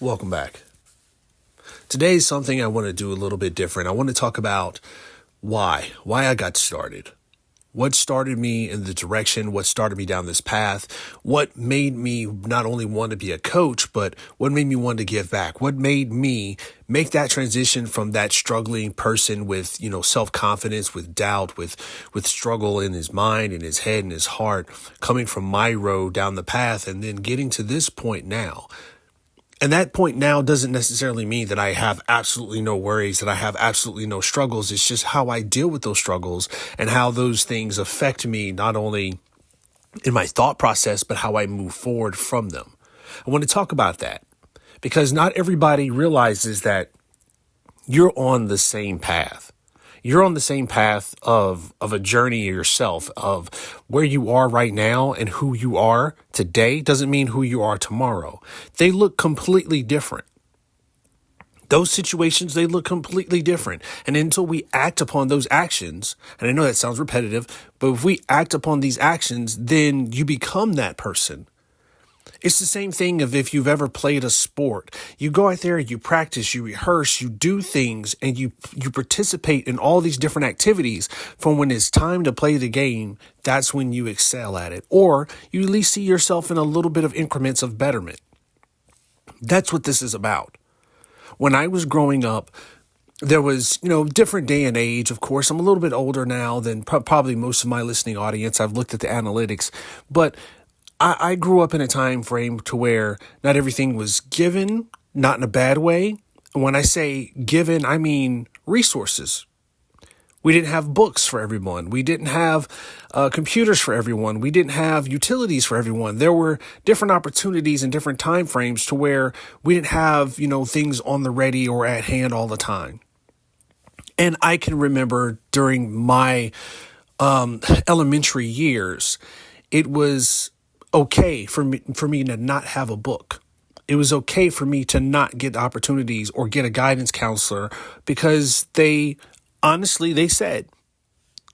Welcome back. Today is something I want to do a little bit different. I want to talk about why I got started. What started me in the direction, what started me down this path, what made me not only want to be a coach, but what made me want to give back, what made me make that transition from that struggling person with, self-confidence, with doubt, with struggle in his mind, in his head, in his heart, coming from my road down the path and then getting to this point now. And that point now doesn't necessarily mean that I have absolutely no worries, that I have absolutely no struggles. It's just how I deal with those struggles and how those things affect me, not only in my thought process, but how I move forward from them. I want to talk about that because not everybody realizes that you're on the same path. You're on the same path of a journey yourself, of where you are right now and who you are today doesn't mean who you are tomorrow. They look completely different. Those situations, they look completely different. And until we act upon those actions, and I know that sounds repetitive, but if we act upon these actions, then you become that person. It's the same thing of if you've ever played a sport. You go out there, you practice, you rehearse, you do things, and you participate in all these different activities. From when it's time to play the game, that's when you excel at it. Or you at least see yourself in a little bit of increments of betterment. That's what this is about. When I was growing up, there was, different day and age. Of course, I'm a little bit older now than probably most of my listening audience. I've looked at the analytics, but I grew up in a time frame to where not everything was given, not in a bad way. When I say given, I mean resources. We didn't have books for everyone. We didn't have computers for everyone. We didn't have utilities for everyone. There were different opportunities and different time frames to where we didn't have, things on the ready or at hand all the time. And I can remember during my elementary years, it was okay for me to not have a book. It was okay for me to not get opportunities or get a guidance counselor because they said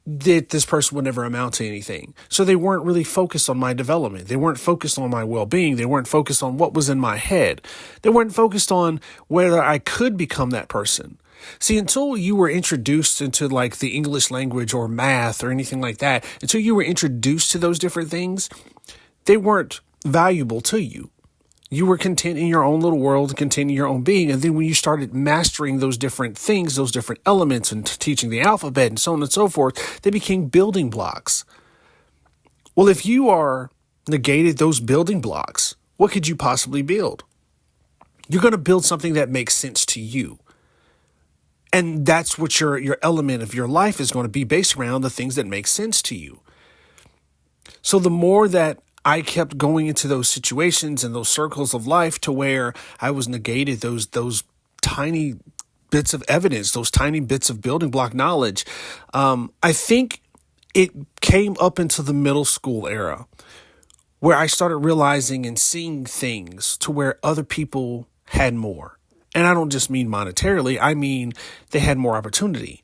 that this person would never amount to anything. So they weren't really focused on my development. They weren't focused on my well-being. They weren't focused on what was in my head. They weren't focused on whether I could become that person. See, until you were introduced into like the English language or math or anything like that, until you were introduced to those different things, they weren't valuable to you. You were content in your own little world, content in your own being. And then when you started mastering those different things, those different elements and teaching the alphabet and so on and so forth, they became building blocks. Well, if you are negated those building blocks, what could you possibly build? You're going to build something that makes sense to you. And that's what your element of your life is going to be based around the things that make sense to you. So the more that I kept going into those situations and those circles of life to where I was negated those tiny bits of evidence, those tiny bits of building block knowledge. I think it came up into the middle school era where I started realizing and seeing things to where other people had more. And I don't just mean monetarily. I mean, they had more opportunity.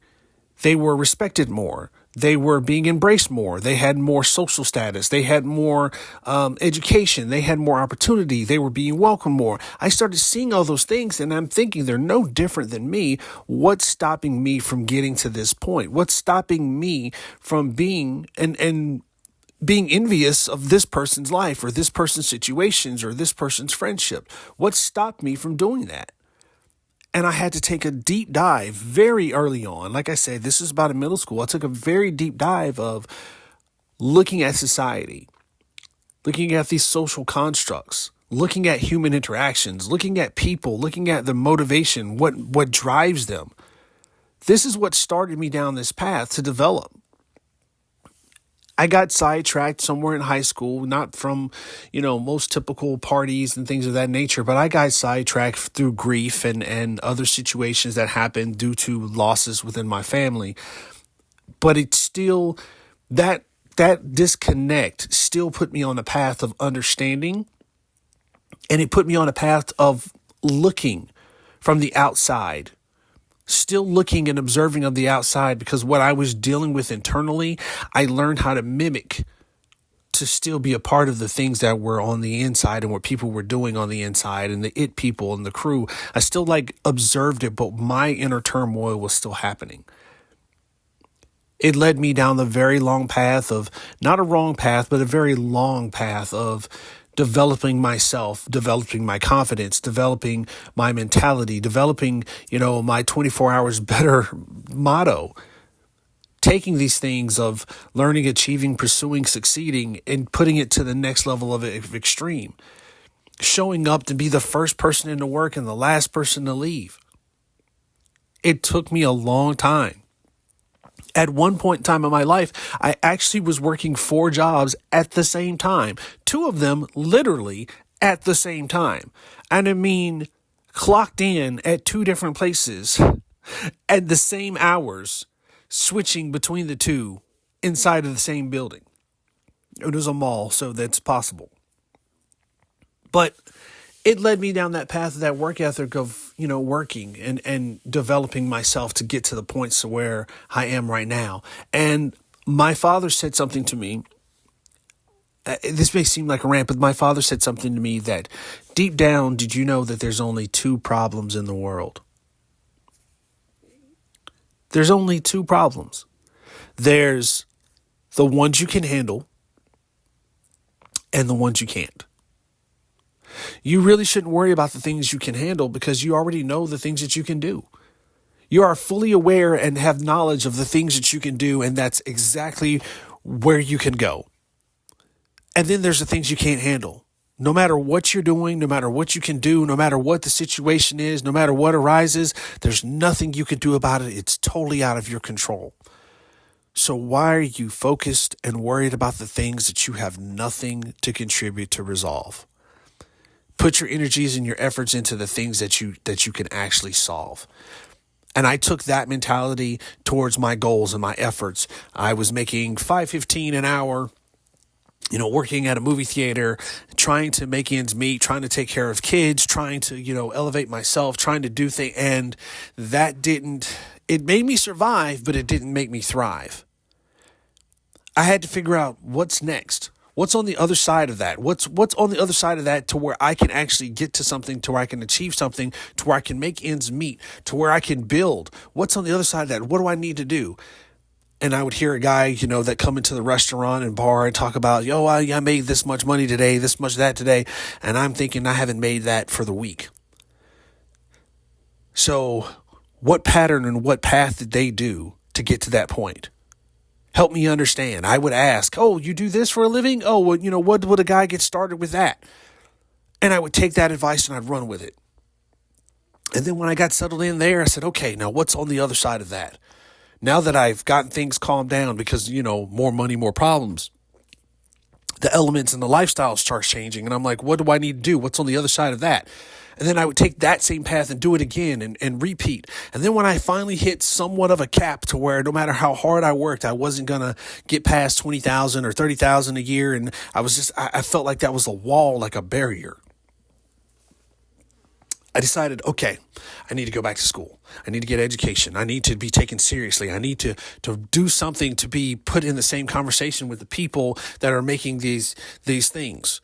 They were respected more. They were being embraced more. They had more social status. They had more education. They had more opportunity. They were being welcomed more. I started seeing all those things and I'm thinking they're no different than me. What's stopping me from getting to this point? What's stopping me from being and being envious of this person's life or this person's situations or this person's friendship? What stopped me from doing that? And I had to take a deep dive very early on. Like I said, this is about in middle school. I took a very deep dive of looking at society, looking at these social constructs, looking at human interactions, looking at people, looking at the motivation, what drives them. This is what started me down this path to develop. I got sidetracked somewhere in high school, not from, most typical parties and things of that nature, but I got sidetracked through grief and other situations that happened due to losses within my family. But it's still, that disconnect still put me on a path of understanding, and it put me on a path of looking from the outside. Still looking and observing of the outside, because what I was dealing with internally, I learned how to mimic to still be a part of the things that were on the inside and what people were doing on the inside and the it people and the crew. I still like observed it, but my inner turmoil was still happening. It led me down the very long path of, not a wrong path, but a very long path of developing myself, developing my confidence, developing my mentality, developing, my 24 hours better motto. Taking these things of learning, achieving, pursuing, succeeding, and putting it to the next level of extreme. Showing up to be the first person into work and the last person to leave. It took me a long time. At one point in time in my life, I actually was working 4 jobs at the same time. 2 of them literally at the same time. And I mean, clocked in at 2 different places at the same hours, switching between the 2 inside of the same building. It was a mall, so that's possible. But it led me down that path of that work ethic of, working and developing myself to get to the points to where I am right now. And my father said something to me. This may seem like a rant, but my father said something to me that deep down, did you know that there's only 2 problems in the world? There's only 2 problems. There's the ones you can handle and the ones you can't. You really shouldn't worry about the things you can handle because you already know the things that you can do. You are fully aware and have knowledge of the things that you can do, and that's exactly where you can go. And then there's the things you can't handle. No matter what you're doing, no matter what you can do, no matter what the situation is, no matter what arises, there's nothing you can do about it. It's totally out of your control. So why are you focused and worried about the things that you have nothing to contribute to resolve? Put your energies and your efforts into the things that you can actually solve. And I took that mentality towards my goals and my efforts. I was making $5.15 an hour, working at a movie theater, trying to make ends meet, trying to take care of kids, trying to, elevate myself, trying to do things. And it made me survive, but it didn't make me thrive. I had to figure out what's next. What's on the other side of that? What's on the other side of that to where I can actually get to something, to where I can achieve something, to where I can make ends meet, to where I can build? What's on the other side of that? What do I need to do? And I would hear a guy, that come into the restaurant and bar and talk about, I made this much money today, this much that today. And I'm thinking I haven't made that for the week. So what pattern and what path did they do to get to that point? Help me understand. I would ask, you do this for a living? What would a guy get started with that? And I would take that advice and I'd run with it. And then when I got settled in there, I said, okay, now what's on the other side of that? Now that I've gotten things calmed down because, more money, more problems, the elements and the lifestyle starts changing. And I'm like, what do I need to do? What's on the other side of that? And then I would take that same path and do it again and repeat. And then when I finally hit somewhat of a cap to where no matter how hard I worked, I wasn't going to get past 20,000 or 30,000 a year. And I felt like that was a wall, like a barrier. I decided, okay, I need to go back to school. I need to get education. I need to be taken seriously. I need to do something to be put in the same conversation with the people that are making these things.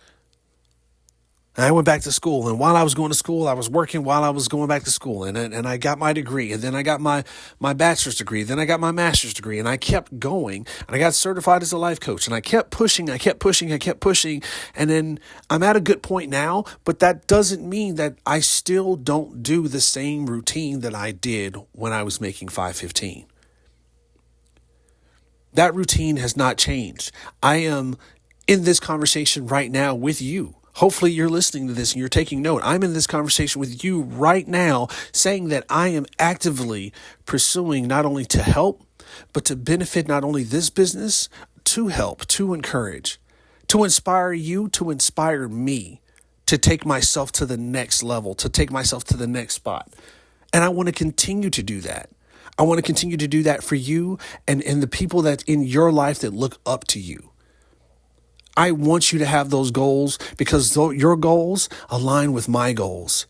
And I went back to school, and while I was going to school, I was working while I was going back to school, and I got my degree, and then I got my bachelor's degree, then I got my master's degree, and I kept going, and I got certified as a life coach, and I kept pushing, and then I'm at a good point now, but that doesn't mean that I still don't do the same routine that I did when I was making $5.15. That routine has not changed. I am in this conversation right now with you. Hopefully you're listening to this and you're taking note. I'm in this conversation with you right now saying that I am actively pursuing not only to help, but to benefit not only this business, to help, to encourage, to inspire you, to inspire me, to take myself to the next level, to take myself to the next spot. And I want to continue to do that. I want to continue to do that for you and the people that in your life that look up to you. I want you to have those goals because your goals align with my goals,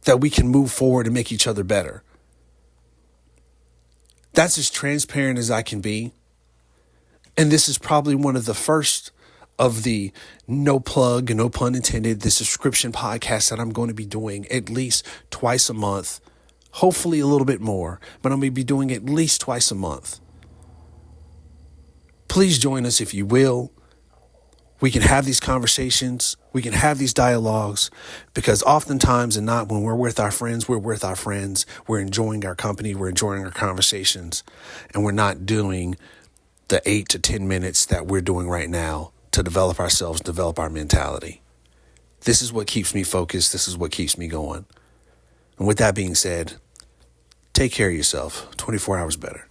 that we can move forward and make each other better. That's as transparent as I can be. And this is probably one of the first of the no plug, no pun intended, the subscription podcast that I'm going to be doing at least twice a month, hopefully a little bit more, but I'm going to be doing at least twice a month. Please join us if you will. We can have these conversations. We can have these dialogues, because oftentimes and not, when we're with our friends, we're with our friends. We're enjoying our company. We're enjoying our conversations, and we're not doing the 8 to 10 minutes that we're doing right now to develop ourselves, develop our mentality. This is what keeps me focused. This is what keeps me going. And with that being said, take care of yourself. 24 hours better.